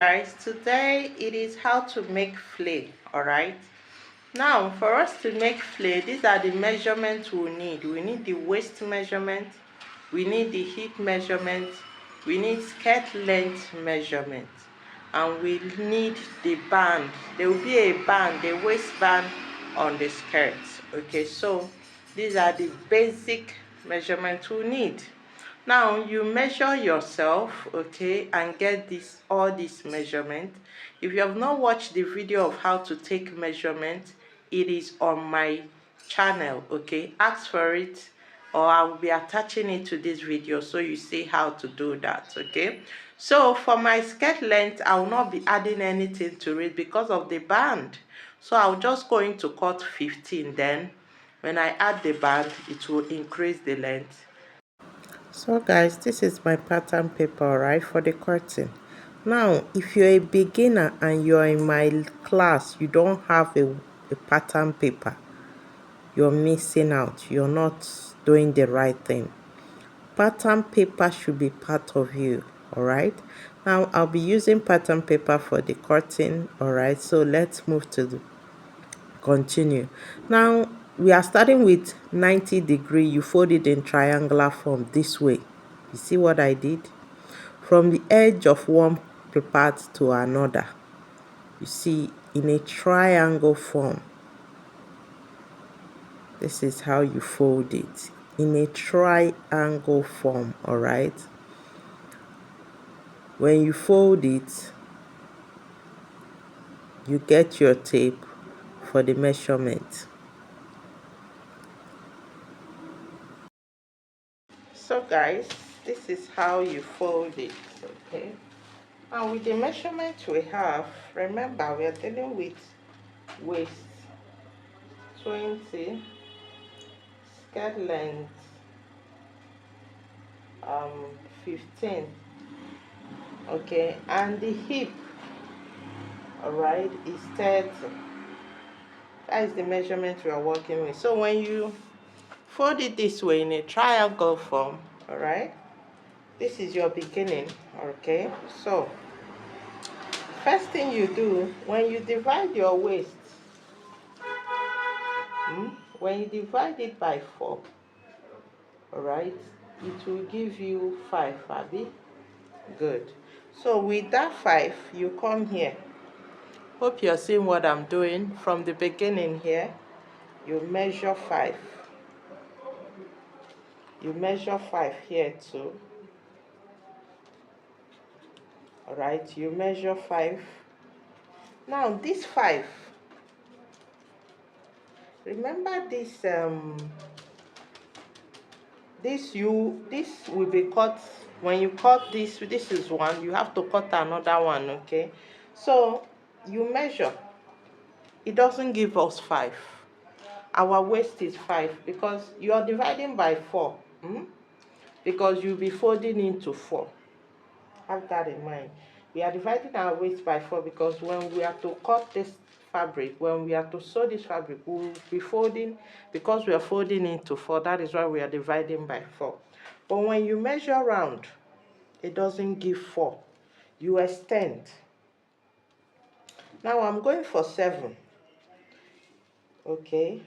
Guys, today it is how to make flay. All right, now for us to make flay, these are the measurements we need the waist measurement, we need the hip measurement, we need skirt length measurement, and we need the band. There will be a band, a waistband on the skirt. Okay, so these are the basic measurements we need. Now you measure yourself, okay, and get this all these measurements. If you have not watched the video of how to take measurement, it is on my channel, okay. Ask for it, or I will be attaching it to this video so you see how to do that, okay. So for my skirt length, I will not be adding anything to it because of the band. So I'm just going to cut 15. Then when I add the band, it will increase the length. So guys, this is my pattern paper, right, for the curtain. Now if you're a beginner and you're in my class, you don't have a pattern paper, you're missing out, you're not doing the right thing. Pattern paper should be part of you. All right, now I'll be using pattern paper for the curtain. All right, so let's move to the continue. Now we are starting with 90 degree. You fold it in triangular form this way. You see what I did? From the edge of one part to another, you see, in a triangle form. This is how you fold it, in a triangle form. All right, when you fold it, you get your tape for the measurement. So guys, this is how you fold it, okay. And with the measurement we have, remember we are dealing with waist 20, skirt length 15, okay, and the hip, all right, is 30. That is the measurement we are working with. So when you fold it this way in a triangle form, all right, this is your beginning, okay. So first thing you do when you divide your waist, when you divide it by 4, all right, it will give you 5, Abby. Good. So with that 5, you come here. Hope you're seeing what I'm doing from the beginning here. You measure 5. You measure 5 here too. All right, you measure 5. Now this 5, remember this this will be cut. When you cut this is one, you have to cut another one, okay. So you measure. It doesn't give us 5. Our waist is 5 because you are dividing by 4, because you'll be folding into 4. Have that in mind. We are dividing our waist by 4 because when we are to cut this fabric, when we are to sew this fabric, we will be folding, because we are folding into 4. That is why we are dividing by 4. But when you measure round, it doesn't give 4. You extend. Now I'm going for 7. Okay.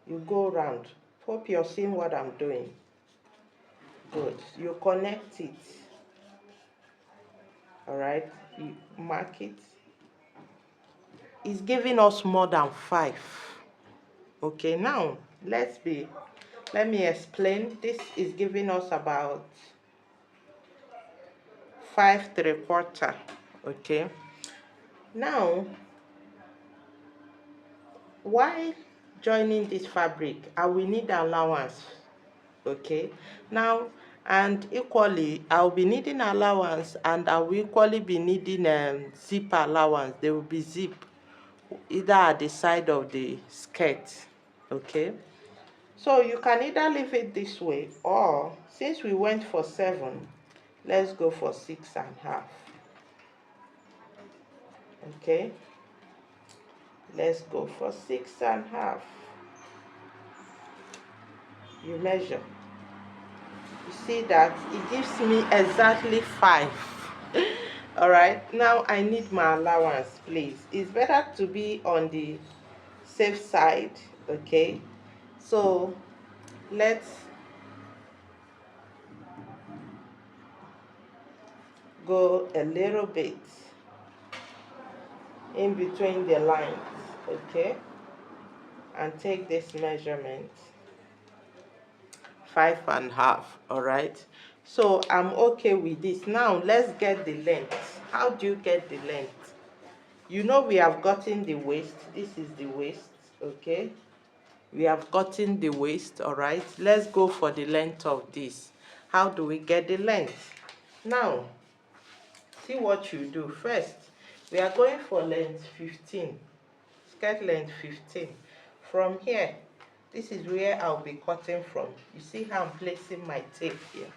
You go round. Hope you're seeing what I'm doing. Good. You connect it. All right. You mark it. It's giving us more than 5. Okay. Now let me explain. This is giving us about 5 3/4. Okay. Now while joining this fabric, I will need allowance. Okay. Now and equally I'll be needing allowance, and I will equally be needing zip allowance. There will be zip either at the side of the skirt, okay. So you can either leave it this way, or since we went for 7, let's go for 6.5. Okay, let's go for 6.5. You measure. You see that it gives me exactly 5. All right, now I need my allowance, please. It's better to be on the safe side. Okay, so let's go a little bit in between the lines. Okay, and take this measurement, 5.5. All right, so I'm okay with this. Now let's get the length. How do you get the length? You know, we have gotten the waist. This is the waist. Okay, we have gotten the waist. All right, let's go for the length of this. How do we get the length? Now see what you do first. We are going for length 15, skirt length 15. From here, this is where I'll be cutting from. You see how I'm placing my tape here?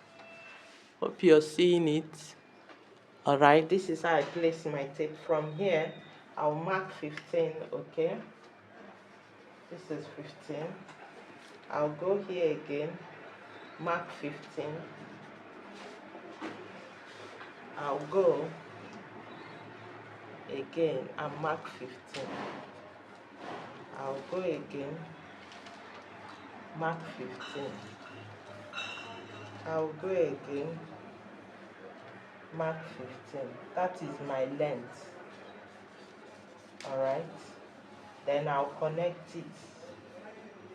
Hope you're seeing it. All right, this is how I place my tape. From here, I'll mark 15. Okay, this is 15. I'll go here again, mark 15. I'll go again and mark 15. I'll go again, mark 15. I'll go again, mark 15. That is my length. All right, then I'll connect it.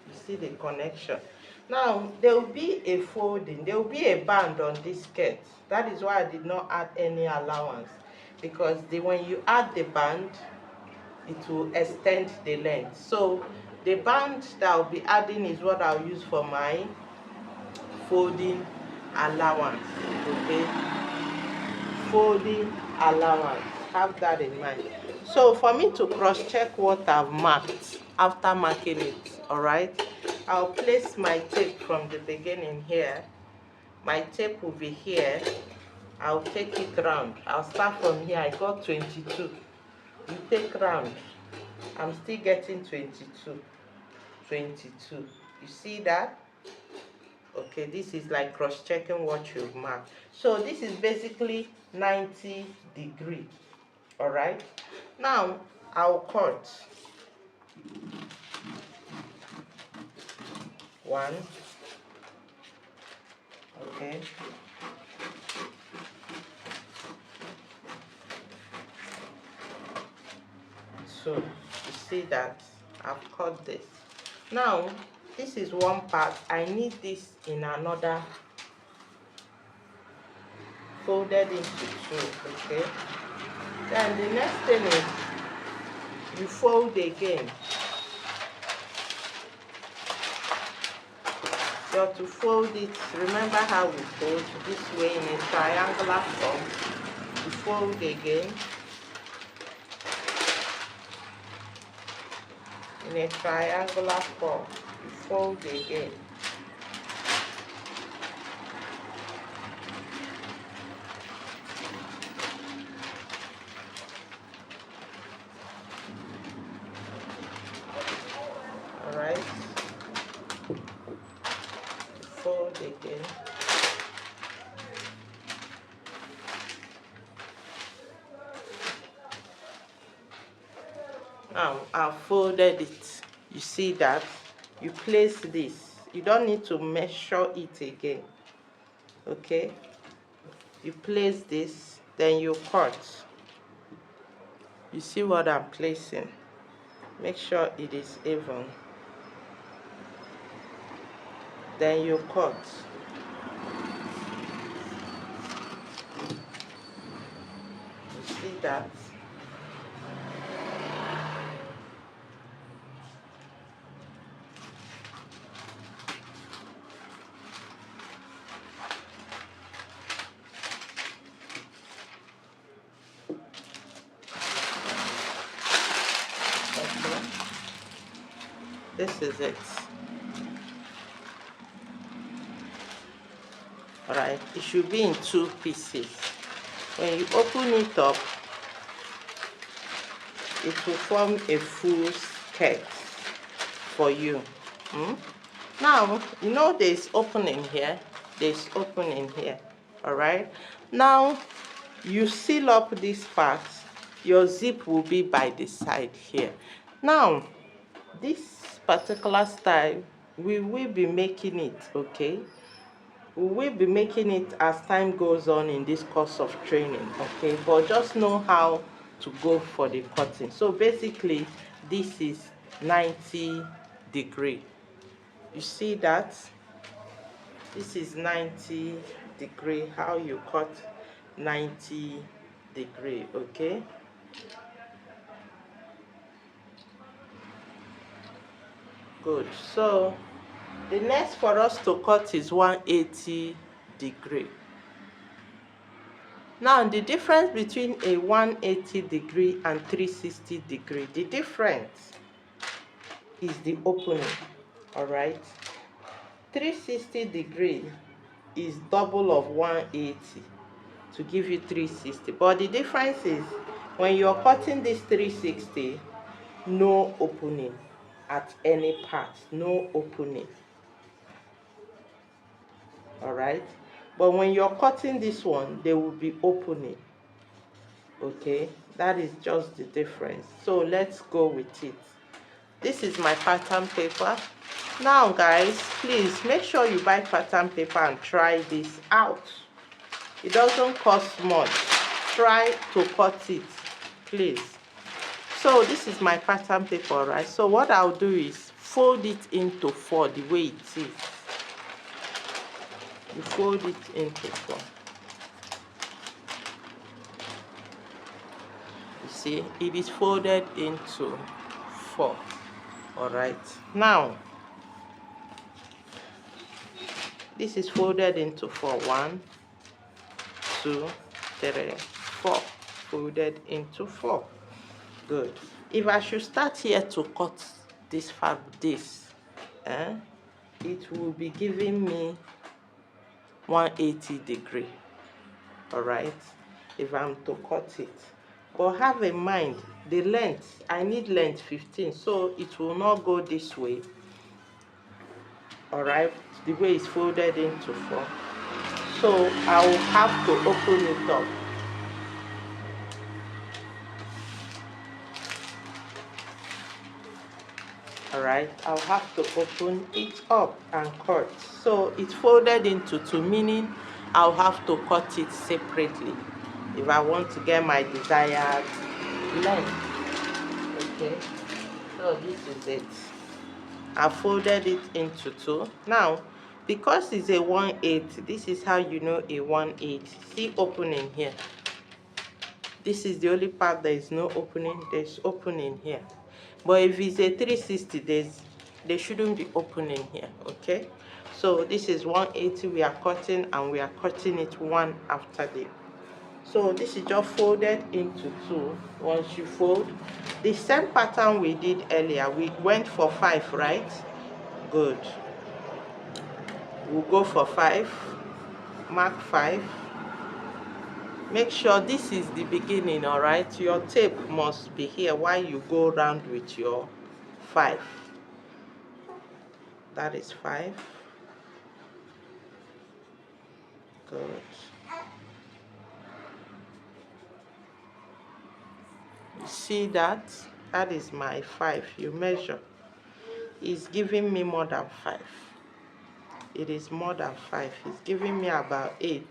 You see the connection. Now there will be a folding, there will be a band on this skirt. That is why I did not add any allowance, because when you add the band, it will extend the length. So the band that I'll be adding is what I'll use for my folding allowance. Okay, folding allowance, have that in mind. So for me to cross check what I've marked after marking it, all right, I'll place my tape from the beginning here. My tape will be here. I'll take it round. I'll start from here. I got 22. You take round. I'm still getting 22. 22. You see that? Okay, this is like cross-checking what you've marked. So this is basically 90 degrees. All right. Now I'll cut 1. Okay. So you see that I've cut this. Now this is one part. I need this in another, folded into 2. Okay. Then the next thing is you fold again. You have to fold it. Remember how we fold this way in a triangular form. You fold again in a triangular form. You fold again. All right. Fold again. Now I've folded it. You see that? You place this. You don't need to measure it again. Okay? You place this, then you cut. You see what I'm placing? Make sure it is even. Then you cut. You see that? Okay. This is it. Alright, it should be in 2 pieces. When you open it up, it will form a full skirt for you. Now, you know there's opening here. There's opening here. Alright. Now, you seal up this part, your zip will be by the side here. Now this particular style, we will be making it, okay? We will be making it as time goes on in this course of training, okay? But just know how to go for the cutting. So basically this is 90-degree. You see that? This is 90-degree. How you cut 90-degree, okay? Good. So the next for us to cut is 180-degree. Now the difference between a 180-degree and 360-degree, the difference is the opening. All right. 360-degree is double of 180 to give you 360. But the difference is when you're cutting this 360, no opening at any part, no opening. All right. But when you're cutting this one, there will be opening. Okay, that is just the difference. So let's go with it. This is my pattern paper. Now guys, please make sure you buy pattern paper and try this out. It doesn't cost much. Try to cut it, please. So this is my pattern paper, right? So what I'll do is fold it into 4 the way it is. You fold it into 4. You see, it is folded into 4. All right. Now this is folded into 4. 1, 2, 3, 4. Folded into 4. Good. If I should start here to cut this it will be giving me 180-degree. All right, if I'm to cut it. But have in mind the length. I need length 15, so it will not go this way. All right, the way it's folded into 4. So I will have to open it up. All right, I'll have to open it up and cut. So it's folded into 2, meaning I'll have to cut it separately if I want to get my desired length. Okay, so this is it. I folded it into 2. Now because it's a 180, this is how you know a 180. See opening here. This is the only part there is no opening. There's opening here. But if it's a 360, there shouldn't be opening here. Okay, so this is 180 we are cutting, and we are cutting it one after the. So this is just folded into 2. Once you fold, the same pattern we did earlier, we went for 5, right? Good. We'll go for 5. Mark 5. Make sure this is the beginning. All right, your tape must be here while you go around with your 5. That is 5. Good. You see that? That is my 5. You measure. It's giving me more than 5. It is more than 5. It's giving me about 8.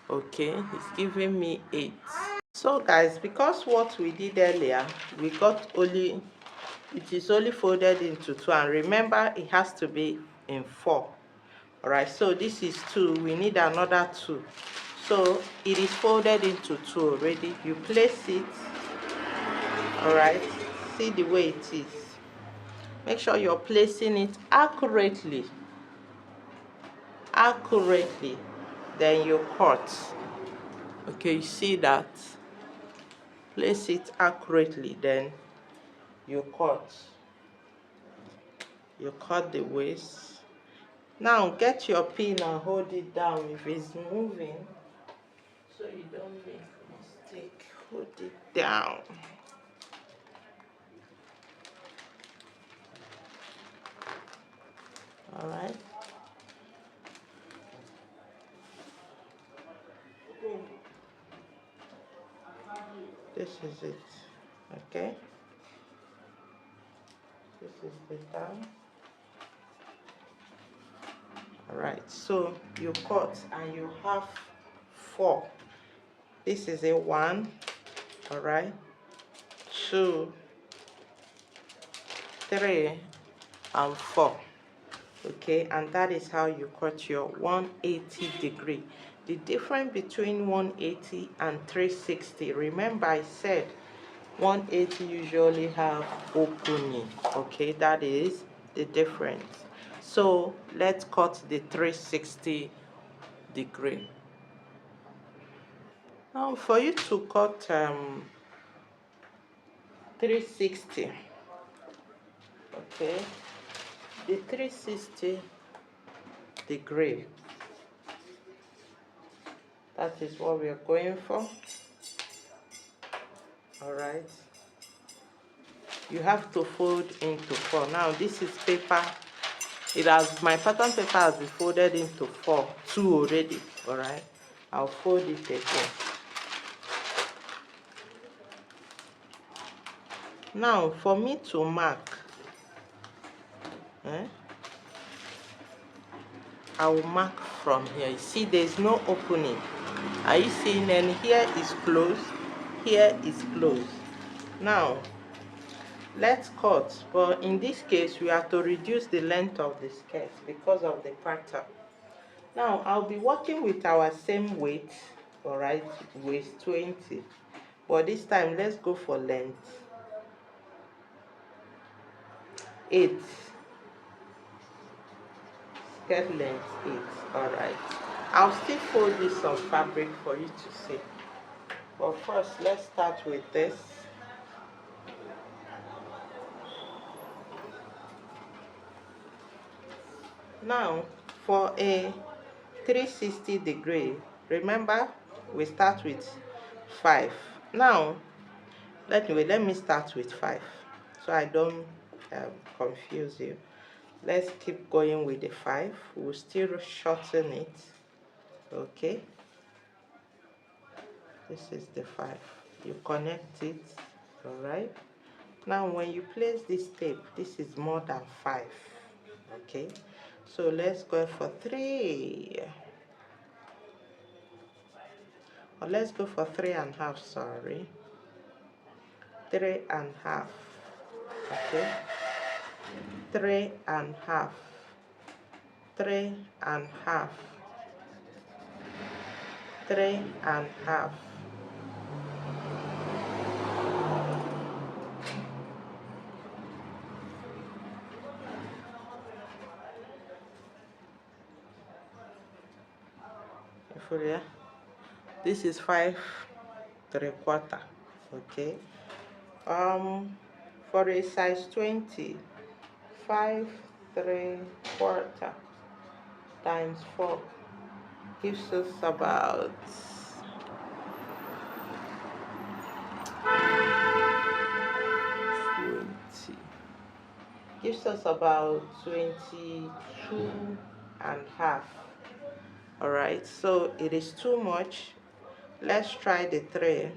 Okay, it's giving me 8. So guys, because what we did earlier, we got only, it is only folded into 2, and remember it has to be in 4. All right, so this is 2. We need another 2. So it is folded into 2 already. You place it. All right, see the way it is. Make sure you're placing it accurately. Then you cut. Okay, you see that? Place it accurately, then you cut. You cut the waist. Now get your pin and hold it down if it's moving, so you don't make a mistake. Hold it down. All right. This is it. Okay, this is the down. All right, so you cut and you have 4. This is a 1. All right, 2, 3, and 4. Okay, and that is how you cut your 180 degree. The difference between 180 and 360, remember I said 180 usually have opening. Okay, that is the difference. So let's cut the 360 degree. Now for you to cut 360, okay, the 360 degree, that is what we are going for. All right, you have to fold into 4. Now this is paper, it has, my pattern paper has been folded into 2 already. All right, I'll fold it again. Now for me to mark, I will mark from here. You see there's no opening. Are you seeing? And here is closed, here is closed. Now let's cut, but in this case we have to reduce the length of the skirt because of the pattern. Now I'll be working with our same weight, all right, waist 20, but this time let's go for length 8, skirt length 8. All right, I'll still fold this on fabric for you to see, but first let's start with this. Now for a 360 degree, remember we start with 5. Now let me start with 5 so I don't confuse you. Let's keep going with the 5. We'll still shorten it. Okay, this is the 5. You connect it. All right, now when you place this tape, this is more than 5. Okay, so let's go for 3, or let's go for 3.5. Sorry, 3.5. Okay, 3.5, 3.5, 3.5. This is 5.75. Okay, for a size 20, 5.75 times 4 gives us about 20, gives us about 22.5. All right, so it is too much. Let's try the 3.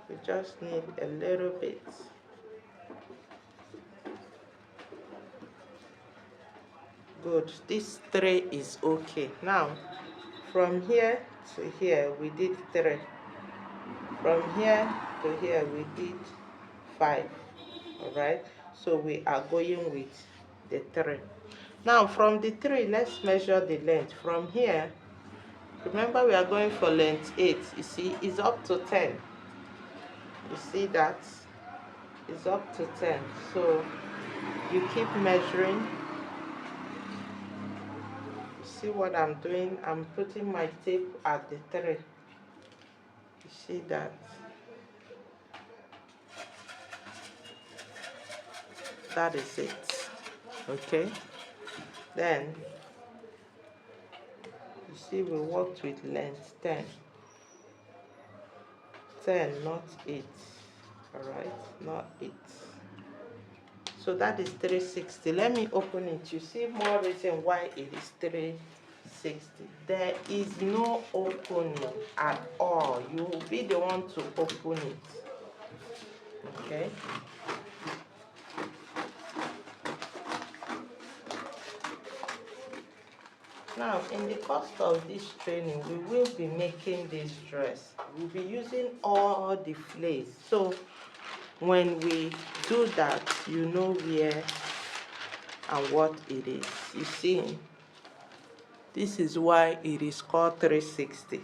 We just need a little bit. Good, this 3 is okay. Now from here to here we did 3. From here to here we did 5. All right, so we are going with the 3. Now from the 3, let's measure the length. From here, remember we are going for length 8. You see, it's up to 10. You see that? It's up to 10. So you keep measuring. You see what I'm doing? I'm putting my tape at the 3. You see that? That is it. Okay? Then, you see we worked with length 10. 10, not 8. All right? Not 8. So that is 360. Let me open it. You see more reason why it is 360. There is no opening at all. You will be the one to open it. Okay. Now, in the course of this training, we will be making this dress. We'll be using all the flares. So when we do that, you know where and what it is. You see, this is why it is called 360.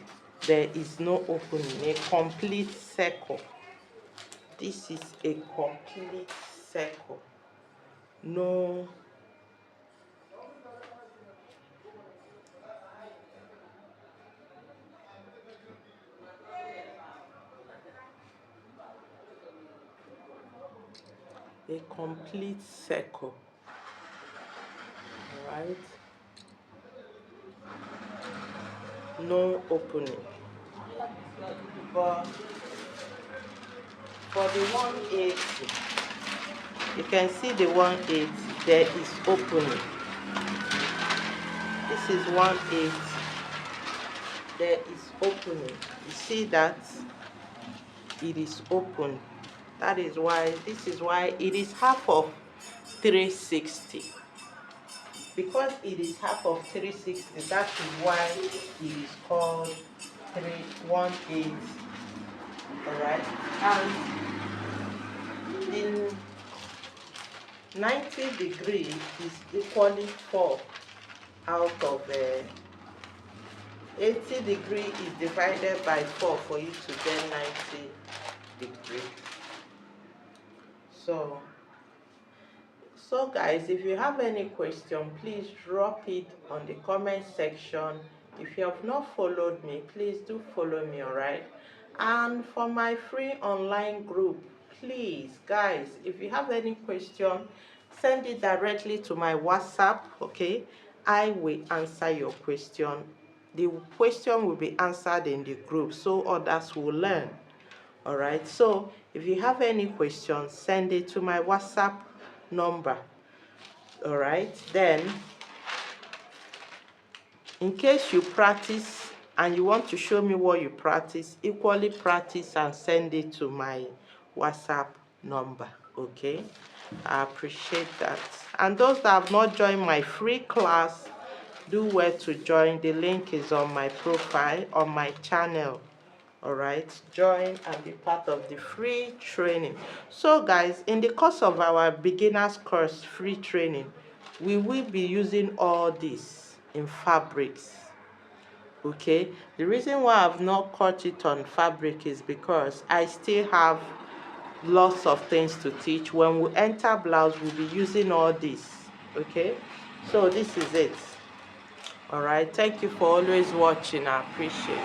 There is no opening, a complete circle. This is a complete circle. No. A complete circle. All right. No opening. But for the 180, you can see the 180, there is opening. This is 180, there is opening. You see that it is open. That is why, this is why it is half of 360. Because it is half of 360, that is why it is called 180. Alright, and in 90 degrees is equally 4 out of 80 degrees is divided by 4 for you to get 90 degrees. So guys, if you have any question, please drop it on the comment section. If you have not followed me, please do follow me, alright? And for my free online group, please guys, if you have any question, send it directly to my WhatsApp, okay? I will answer your question. The question will be answered in the group so others will learn. Alright, so if you have any questions, send it to my WhatsApp number. Alright, then in case you practice and you want to show me what you practice, equally practice and send it to my WhatsApp number. Okay, I appreciate that. And those that have not joined my free class, do well to join. The link is on my profile on my channel. Alright, join and be part of the free training. So guys, in the course of our beginners course free training, we will be using all this in fabrics. Okay, the reason why I've not cut it on fabric is because I still have lots of things to teach. When we enter blouse, we'll be using all this. Okay, so this is it. All right, thank you for always watching. I appreciate it.